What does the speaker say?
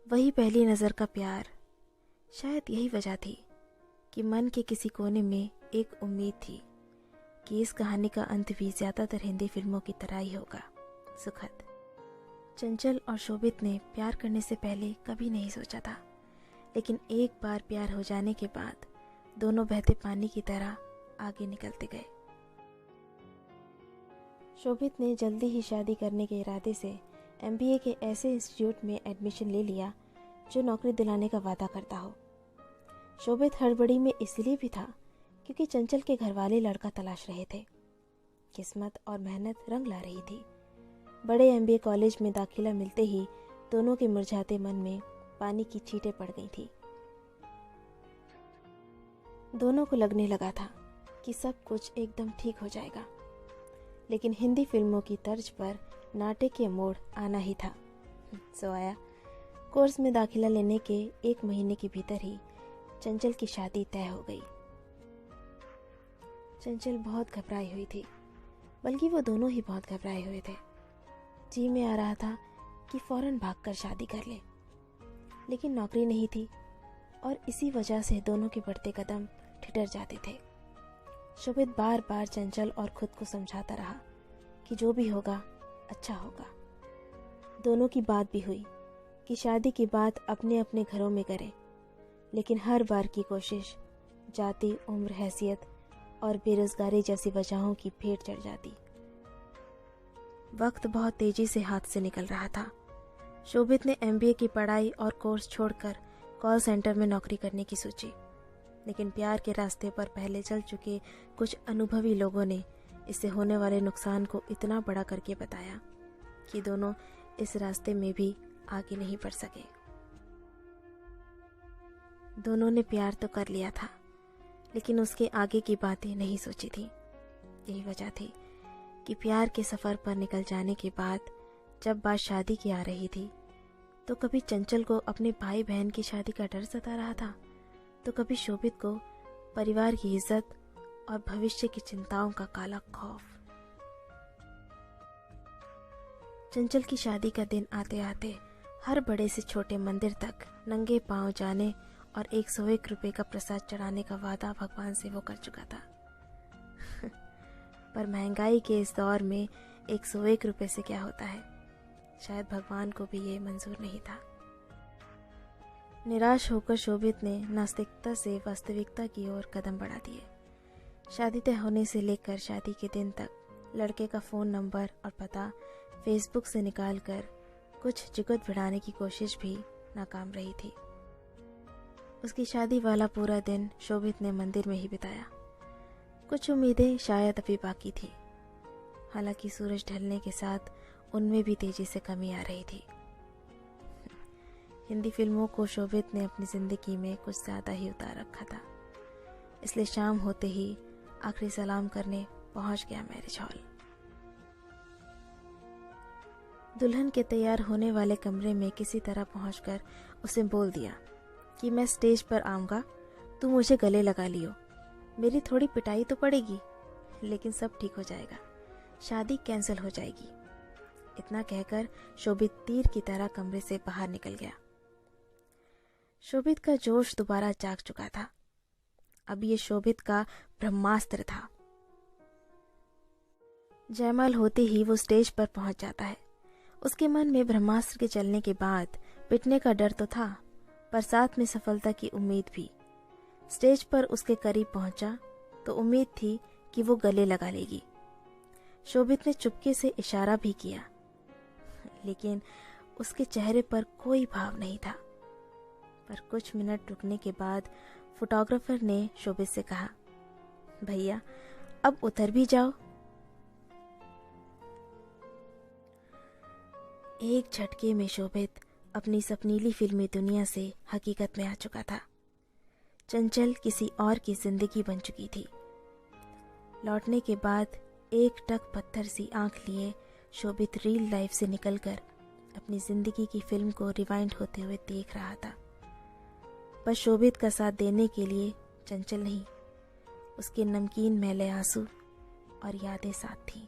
वही पहली नज़र का प्यार। शायद यही वजह थी कि मन के किसी कोने में एक उम्मीद थी कि इस कहानी का अंत भी ज़्यादातर हिंदी फिल्मों की तरह ही होगा, सुखद। चंचल और शोभित ने प्यार करने से पहले कभी नहीं सोचा था, लेकिन एक बार प्यार हो जाने के बाद दोनों बहते पानी की तरह आगे निकलते गए। शोभित ने जल्दी ही शादी करने के इरादे से MBA के ऐसे इंस्टीट्यूट में एडमिशन ले लिया जो नौकरी दिलाने का वादा करता हो। शोभित हड़बड़ी में इसलिए भी था क्योंकि चंचल के घरवाले लड़का तलाश रहे थे। किस्मत और मेहनत रंग ला रही थी। बड़े MBA कॉलेज में दाखिला मिलते ही दोनों के मुरझाते मन में पानी की छींटें पड़ गई थी। दोनों को लगने लगा था कि सब कुछ एकदम ठीक हो जाएगा, लेकिन हिंदी फिल्मों की तर्ज पर नाटकीय मोड़ आना ही था। सो आया। कोर्स में दाखिला लेने के 1 महीने के भीतर ही चंचल की शादी तय हो गई। चंचल बहुत घबराई हुई थी, बल्कि वो दोनों ही बहुत घबराए हुए थे। जी में आ रहा था कि फौरन भागकर शादी कर ले, लेकिन नौकरी नहीं थी और इसी वजह से दोनों के बढ़ते कदम ठिठर जाते थे। शोभित बार बार चंचल और खुद को समझाता रहा कि जो भी होगा अच्छा होगा। दोनों की बात भी हुई कि शादी की बात अपने अपने घरों में करें, लेकिन हर बार की कोशिश जाति, उम्र, हैसियत और बेरोजगारी जैसी वजहों की भेंट चढ़ जाती। वक्त बहुत तेजी से हाथ से निकल रहा था। शोभित ने MBA की पढ़ाई और कोर्स छोड़कर कॉल सेंटर में नौकरी करने की सोची, लेकिन प्यार के रास्ते पर पहले चल चुके कुछ अनुभवी लोगों ने इससे होने वाले नुकसान को इतना बड़ा करके बताया कि दोनों इस रास्ते में भी आगे नहीं बढ़ सके। दोनों ने प्यार तो कर लिया था, लेकिन उसके आगे की बातें नहीं सोची थी। यही वजह थी कि प्यार के सफ़र पर निकल जाने के बाद जब बात शादी की आ रही थी, तो कभी चंचल को अपने भाई बहन की शादी का डर सता रहा था, तो कभी शोभित को परिवार की इज्जत और भविष्य की चिंताओं का काला खौफ। चंचल की शादी का दिन आते आते हर बड़े से छोटे मंदिर तक नंगे पांव जाने और 101 रुपए का प्रसाद चढ़ाने का वादा भगवान से वो कर चुका था। पर महंगाई के इस दौर में 101 रुपए से क्या होता है, शायद भगवान को भी ये मंजूर नहीं था। निराश होकर शोभित ने नास्तिकता से वास्तविकता की ओर कदम बढ़ा दिए। शादी तय होने से लेकर शादी के दिन तक लड़के का फ़ोन नंबर और पता फेसबुक से निकालकर कुछ जुगत भिड़ाने की कोशिश भी नाकाम रही थी। उसकी शादी वाला पूरा दिन शोभित ने मंदिर में ही बिताया। कुछ उम्मीदें शायद अभी बाकी थी, हालांकि सूरज ढलने के साथ उनमें भी तेजी से कमी आ रही थी। हिंदी फिल्मों को शोभित ने अपनी जिंदगी में कुछ ज़्यादा ही उतार रखा था, इसलिए शाम होते ही आखिरी सलाम करने पहुंच गया मैरिज हॉल। दुल्हन के तैयार होने वाले कमरे में किसी तरह पहुंचकर उसे बोल दिया कि मैं स्टेज पर आऊँगा, तू मुझे गले लगा लियो। मेरी थोड़ी पिटाई तो पड़ेगी, लेकिन सब ठीक हो जाएगा, शादी कैंसिल हो जाएगी। इतना कहकर शोभित तीर की तरह कमरे से बाहर निकल गया। शोभित का जोश दोबारा जाग चुका था। अब ये शोभित का ब्रह्मास्त्र था। जयमाल होते ही वो स्टेज पर पहुंच जाता है। उसके मन में ब्रह्मास्त्र के चलने के बाद पिटने का डर तो था, पर साथ में सफलता की उम्मीद भी। स्टेज पर उसके करीब पहुंचा तो उम्मीद थी कि वो गले लगा लेगी। शोभित ने चुपके से इशारा भी किया, लेकिन उसके चेहरे पर कोई भाव नहीं था। पर कुछ मिनट रुकने के बाद फोटोग्राफर ने शोभित से कहा, भैया अब उतर भी जाओ। एक झटके में शोभित अपनी सपनीली फिल्मी दुनिया से हकीकत में आ चुका था। चंचल किसी और की जिंदगी बन चुकी थी। लौटने के बाद एक टक पत्थर सी आंख लिए शोभित रियल लाइफ से निकलकर अपनी जिंदगी की फिल्म को रिवाइंड होते हुए देख रहा था। पर शोभित का साथ देने के लिए चंचल नहीं, उसके नमकीन मैले आंसू और यादें साथ थीं।